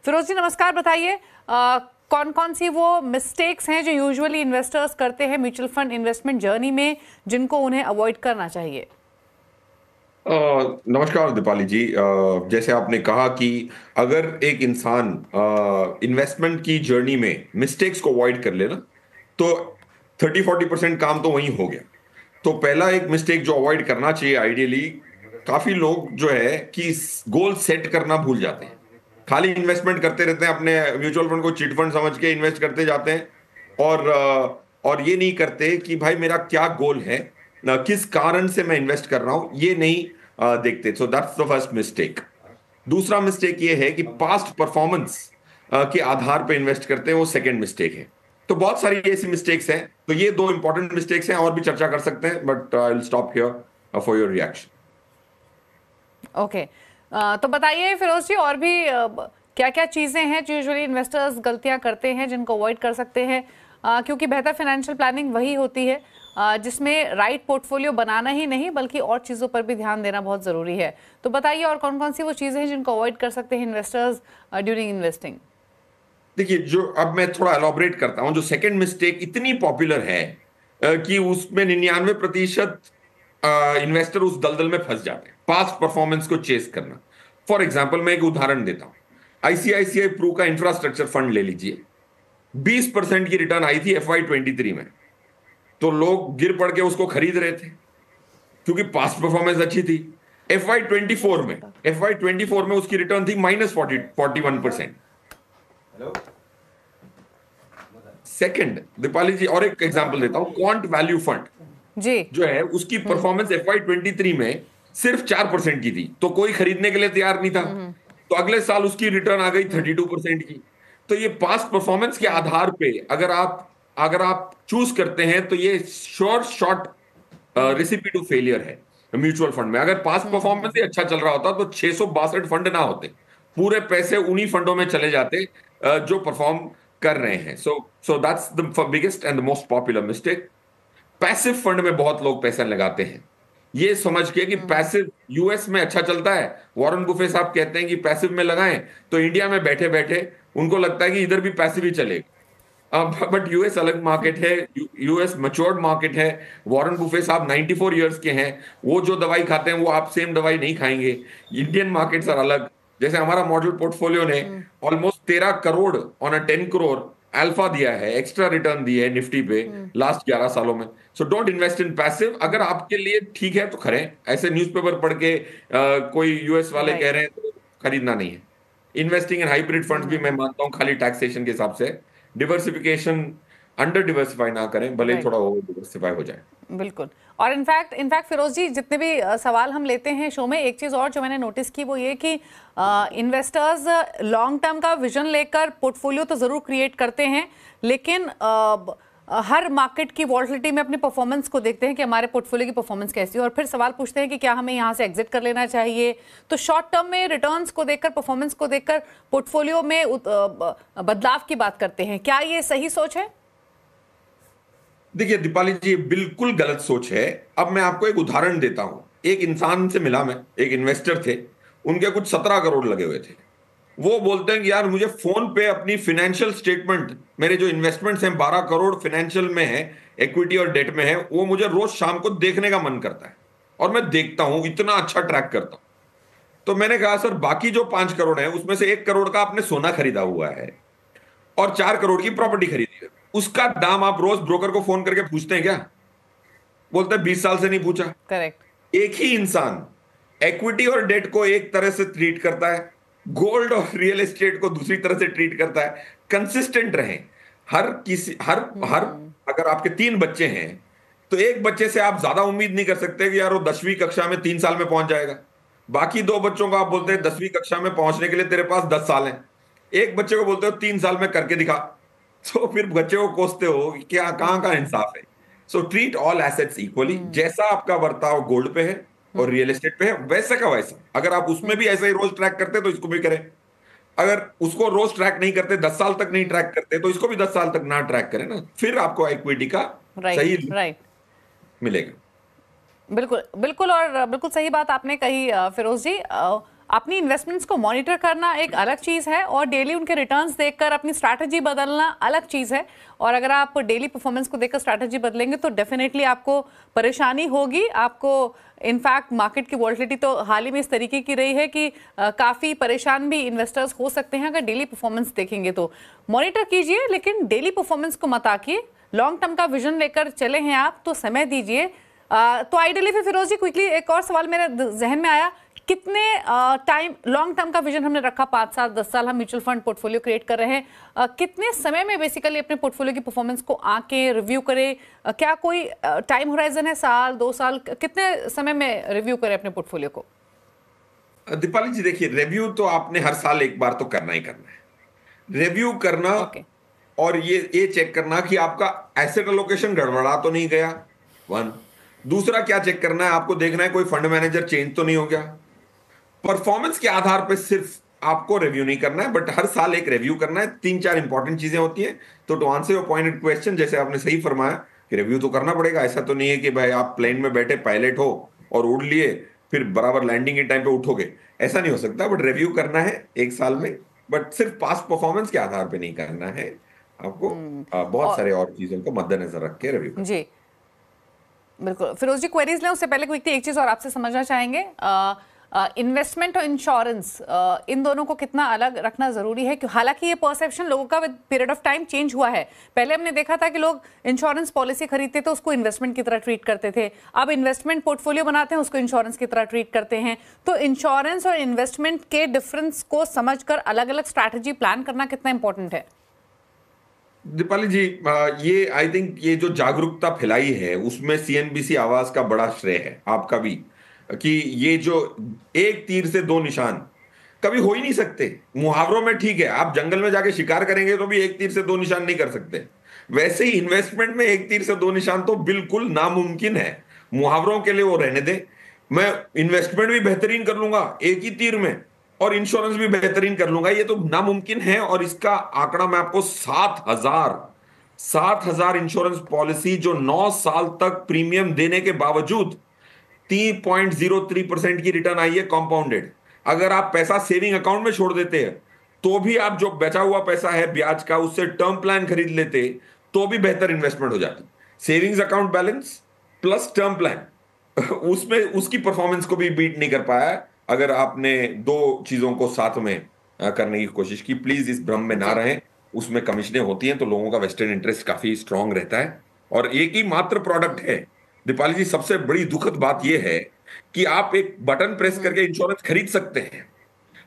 फिरोज जी नमस्कार, बताइए कौन कौन सी वो मिस्टेक्स हैं जो यूजुअली इन्वेस्टर्स करते हैं म्यूचुअल फंड इन्वेस्टमेंट जर्नी में, जिनको उन्हें अवॉइड करना चाहिए। नमस्कार दीपाली जी। जैसे आपने कहा कि अगर एक इंसान इन्वेस्टमेंट की जर्नी में मिस्टेक्स को अवॉइड कर लेना तो 30-40% काम तो वहीं हो गया। तो पहला एक मिस्टेक जो अवॉइड करना चाहिए आइडियली, काफी लोग जो है कि गोल सेट करना भूल जाते हैं। खाली इन्वेस्टमेंट करते रहते हैं, अपने म्यूचुअल फंड को चिट फंड समझ के इन्वेस्ट करते जाते हैं। और ये नहीं करते कि भाई मेरा क्या गोल है, ना किस कारण से मैं इन्वेस्ट कर रहा हूं, ये नहीं देखते। So that's the first mistake. दूसरा मिस्टेक ये है कि पास्ट परफॉर्मेंस के आधार पे इन्वेस्ट करते हैं, वो सेकंड मिस्टेक है। तो बहुत सारी ऐसी मिस्टेक्स हैं, तो ये दो इंपॉर्टेंट मिस्टेक्स हैं, और भी चर्चा कर सकते हैं, but I will stop here for your reaction. Okay, तो बताइए फिरोज जी, और भी क्या क्या चीजें हैं जो यूजुअली इन्वेस्टर्स गलतियां करते हैं जिनको अवॉइड कर सकते हैं, क्योंकि बेहतर फाइनेंशियल प्लानिंग वही होती है जिसमें राइट पोर्टफोलियो बनाना ही नहीं बल्कि और चीज़ों पर भी ध्यान देना बहुत ज़रूरी है। तो बताइए और कौन कौन सी वो चीज़ें हैं जिनको अवॉइड कर सकते हैं इन्वेस्टर्स ड्यूरिंग इन्वेस्टिंग। देखिए, जो अब मैं थोड़ा एलॉबरेट करता हूं, जो सेकंड मिस्टेक इतनी पॉपुलर है कि उसमें 99% इन्वेस्टर उस दलदल में फंस जाते हैं, पास्ट परफॉर्मेंस को चेस करना। फॉर एग्जाम्पल, मैं एक उदाहरण देता हूं। आईसीआईसीआई प्रू का इंफ्रास्ट्रक्चर फंड ले लीजिए। 20% की रिटर्न आई थी FY23 में। तो लोग गिर पड़ के उसको खरीद रहे थे क्योंकि पास्ट परफॉर्मेंस अच्छी थी। एफ वाई ट्वेंटी फोर में उसकी रिटर्न थी -41%। सेकंड, दीपाली जी, और एक एग्जांपल देता हूं। क्वांट वैल्यू फंड जी जो है, उसकी परफॉर्मेंस FY23 में सिर्फ 4% की थी, तो कोई खरीदने के लिए तैयार नहीं था। तो अगले साल उसकी रिटर्न आ गई 32% की। तो ये पास्ट परफॉर्मेंस के आधार पे अगर आप चूज करते हैं, तो ये sure shot recipe to failure है। म्यूचुअल फंड में अगर पास्ट परफॉर्मेंस ही अच्छा चल रहा होता तो 662 फंड ना होते, पूरे पैसे उन्हीं फंडों में चले जाते जो परफॉर्म कर रहे हैं। So that's the biggest and the most popular mistake. Passive fund में बहुत लोग पैसा लगाते हैं, ये समझ के कि पैसिव यूएस में अच्छा चलता है। वॉरेन बुफे साहब कहते हैं कि पैसिव में लगाएं, तो इंडिया में बैठे बैठे उनको लगता है कि इधर भी पैसिव ही चलेगा। बट यूएस अलग मार्केट है, यूएस मैच्योर्ड मार्केट है। वॉरेन बुफे साहब 94 इयर्स के हैं, वो जो दवाई खाते हैं वो आप सेम दवाई नहीं खाएंगे। इंडियन मार्केट्स आर अलग। जैसे हमारा मॉडल पोर्टफोलियो ने almost 13 crore on a 10 crore alpha दिया है, एक्स्ट्रा रिटर्न दी है निफ्टी पे लास्ट 11 सालों में। So don't invest in passive. अगर आपके लिए ठीक है तो खरें, ऐसे न्यूज़पेपर पढ़ के कोई यूएस वाले कह राइट। रहे हैं तो खरीदना नहीं है। इन्वेस्टिंग इन हाइब्रिड फंड्स भी मैं मानता हूं खाली टैक्सेशन के हिसाब से। डिवर्सिफिकेशन, अंडर डिवर्सिफाई ना करें, भले ही राइट, थोड़ा ओवर डिवर्सिफाई हो जाए। बिल्कुल। और इनफैक्ट इनफैक्ट फिरोज जी, जितने भी सवाल हम लेते हैं शो में, एक चीज़ और जो मैंने नोटिस की वो ये कि इन्वेस्टर्स लॉन्ग टर्म का विजन लेकर पोर्टफोलियो तो ज़रूर क्रिएट करते हैं, लेकिन हर मार्केट की वॉलेटिलिटी में अपनी परफॉर्मेंस को देखते हैं कि हमारे पोर्टफोलियो की परफॉर्मेंस कैसी है, और फिर सवाल पूछते हैं कि क्या हमें यहाँ से एग्जिट कर लेना चाहिए। तो शॉर्ट टर्म में रिटर्न्स को देखकर, परफॉर्मेंस को देखकर पोर्टफोलियो में बदलाव की बात करते हैं। क्या ये सही सोच है? देखिए दीपाली जी, ये बिल्कुल गलत सोच है। अब मैं आपको एक उदाहरण देता हूं। एक इंसान से मिला मैं, एक इन्वेस्टर थे, उनके कुछ 17 करोड़ लगे हुए थे। वो बोलते हैं कि यार मुझे फोन पे अपनी फिनेंशियल स्टेटमेंट, मेरे जो इन्वेस्टमेंट्स हैं 12 करोड़ फिनेंशियल में है, इक्विटी और डेट में है, वो मुझे रोज शाम को देखने का मन करता है। और मैं देखता हूं, इतना अच्छा ट्रैक करता हूं। तो मैंने कहा सर, बाकी जो 5 करोड़ है उसमें से 1 करोड़ का आपने सोना खरीदा हुआ है और 4 करोड़ की प्रॉपर्टी खरीदी है, उसका दाम आप रोज ब्रोकर को फोन करके पूछते हैं क्या? बोलते हैं 20 साल से नहीं पूछा। करेक्ट। एक ही इंसान इक्विटी और डेट को एक तरह से ट्रीट करता है, गोल्ड और रियल एस्टेट को दूसरी तरह से ट्रीट करता है। कंसिस्टेंट रहें। हर किसी हर हर अगर आपके 3 बच्चे हैं तो एक बच्चे से आप ज्यादा उम्मीद नहीं कर सकते कि यार वो 10वीं कक्षा में 3 साल में पहुंच जाएगा। बाकी 2 बच्चों को आप बोलते हैं 10वीं कक्षा में पहुंचने के लिए तेरे पास 10 साल हैं। एक बच्चे को बोलते हो 3 साल में करके दिखा, तो फिर बच्चे को कोसते हो कि क्या, कहां का इंसाफ है? So treat all assets equally. जैसा आपका बर्ताव गोल्ड पे है और रियल एस्टेट पे है, वैसे का वैसा। अगर आप उसमें भी ऐसा ही रोज ट्रैक करते तो इसको भी करें। अगर उसको रोज ट्रैक नहीं करते, 10 साल तक नहीं ट्रैक करते, तो इसको भी 10 साल तक ना ट्रैक करें ना, फिर आपको इक्विटी का राइट, सही राइट। मिलेगा। बिल्कुल बिल्कुल, और बिल्कुल सही बात आपने कही फिरोज जी। अपनी इन्वेस्टमेंट्स को मॉनिटर करना एक अलग चीज़ है और डेली उनके रिटर्न्स देखकर अपनी स्ट्रैटेजी बदलना अलग चीज़ है। और अगर आप डेली परफॉर्मेंस को देखकर स्ट्रैटेजी बदलेंगे तो डेफिनेटली आपको परेशानी होगी। आपको इनफैक्ट मार्केट की वॉलिटिलिटी तो हाल ही में इस तरीके की रही है कि काफ़ी परेशान भी इन्वेस्टर्स हो सकते हैं अगर डेली परफॉर्मेंस देखेंगे। तो मॉनिटर कीजिए लेकिन डेली परफॉर्मेंस को मत आकिए। लॉन्ग टर्म का विजन लेकर चले हैं आप तो समय दीजिए। तो आइडियली फिर फिरोज जी क्विकली एक और सवाल मेरे जहन में आया, कितने टाइम लॉन्ग टर्म का विजन हमने रखा, 5 साल 10 साल हम म्यूचुअल फंड पोर्टफोलियो क्रिएट कर रहे हैं, कितने समय में बेसिकली अपने पोर्टफोलियो की परफॉर्मेंस को आके रिव्यू करें? क्या कोई टाइम होराइजन है, साल 2 साल, कितने समय में रिव्यू करें अपने पोर्टफोलियो को? दीपाली जी देखिए, रिव्यू तो आपने हर साल एक बार तो करना ही करना है। रिव्यू करना और ये चेक करना कि आपका एसेट एलोकेशन गड़बड़ा तो नहीं गया, 1। दूसरा क्या चेक करना है, आपको देखना है कोई फंड मैनेजर चेंज तो नहीं हो गया। परफॉर्मेंस के आधार पर सिर्फ आपको रिव्यू नहीं करना है, बट हर साल एक रिव्यू करना है। 3-4 इंपॉर्टेंट चीजें होती हैं। तो to answer your pointed question, जैसे आपने सही फरमाया कि रिव्यू तो करना पड़ेगा। ऐसा तो नहीं है कि भाई आप प्लेन में बैठे पायलट हो और उड़ लिए फिर बराबर लैंडिंग के टाइम पे उठोगे, ऐसा नहीं हो सकता। बट रिव्यू करना है एक साल में, बट सिर्फ पास्ट परफॉर्मेंस के आधार पे नहीं करना है। आपको बहुत सारे और चीजों को मद्देनजर रख के रिव्यू जी बिल्कुल। फिरोज जी क्वेरीज लें उससे पहले क्विकली एक चीज और आपसे समझना चाहेंगे, इन्वेस्टमेंट और इंश्योरेंस इन दोनों को कितना अलग रखना जरूरी है? क्यों हालांकि ये परसेप्शन लोगों का with period of time change हुआ है। पहले हमने देखा था कि लोग इंश्योरेंस पॉलिसी खरीदते थे उसको इन्वेस्टमेंट की तरह ट्रीट करते थे, अब इन्वेस्टमेंट पोर्टफोलियो बनाते हैं उसको इंश्योरेंस की तरह ट्रीट करते हैं। तो इंश्योरेंस और इन्वेस्टमेंट के डिफरेंस को समझकर अलग अलग स्ट्रैटेजी प्लान करना कितना इंपॉर्टेंट है? दीपाली जी, ये आई थिंक ये जो जागरूकता फैलाई है उसमें सीएनबीसी आवाज का बड़ा श्रेय है, आपका भी, कि ये जो एक तीर से 2 निशान कभी हो ही नहीं सकते। मुहावरों में ठीक है, आप जंगल में जाके शिकार करेंगे तो भी एक तीर से 2 निशान नहीं कर सकते। वैसे ही इन्वेस्टमेंट में एक तीर से 2 निशान तो बिल्कुल नामुमकिन है। मुहावरों के लिए वो रहने दे, मैं इन्वेस्टमेंट भी बेहतरीन कर लूंगा एक ही तीर में और इंश्योरेंस भी बेहतरीन कर लूंगा, ये तो नामुमकिन है। और इसका आंकड़ा मैं आपको 7,000 इंश्योरेंस पॉलिसी जो 9 साल तक प्रीमियम देने के बावजूद 3.03% की रिटर्न आई है कॉम्पाउंडेड। अगर आप पैसा सेविंग अकाउंट में छोड़ देते हैं तो भी आप जो बचा हुआ पैसा है ब्याज का उससे टर्म प्लान खरीद लेते तो भी बेहतर इन्वेस्टमेंट हो जाती। Savings account balance plus term plan उसमें उसकी परफॉर्मेंस को भी बीट नहीं कर पाया। अगर आपने 2 चीजों को साथ में करने की कोशिश की, प्लीज इस भ्रम में ना रहें। उसमें कमीशनें होती हैं तो लोगों का वेस्टेड इंटरेस्ट काफी स्ट्रांग रहता है और एक ही मात्र प्रोडक्ट है। दीपाली जी, सबसे बड़ी दुखद बात यह है कि आप एक बटन प्रेस करके इंश्योरेंस खरीद सकते हैं,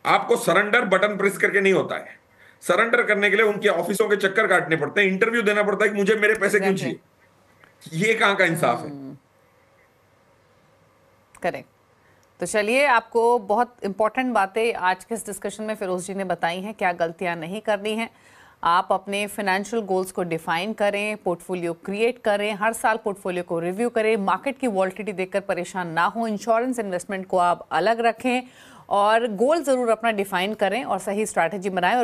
आपको सरेंडर बटन प्रेस करके नहीं होता है। सरेंडर करने के लिए उनके ऑफिसों के चक्कर काटने पड़ते हैं, इंटरव्यू देना पड़ता है कि मुझे मेरे पैसे क्यों चाहिए। ये कहां का इंसाफ है? करेक्ट। तो चलिए, आपको बहुत इंपॉर्टेंट बातें आज के इस डिस्कशन में फिरोज जी ने बताई हैं, क्या गलतियां नहीं करनी हैं। आप अपने फाइनेंशियल गोल्स को डिफाइन करें, पोर्टफोलियो क्रिएट करें, हर साल पोर्टफोलियो को रिव्यू करें, मार्केट की वॉलिटिलिटी देखकर परेशान ना हो, इंश्योरेंस इन्वेस्टमेंट को आप अलग रखें और गोल ज़रूर अपना डिफाइन करें और सही स्ट्रैटेजी बनाएं।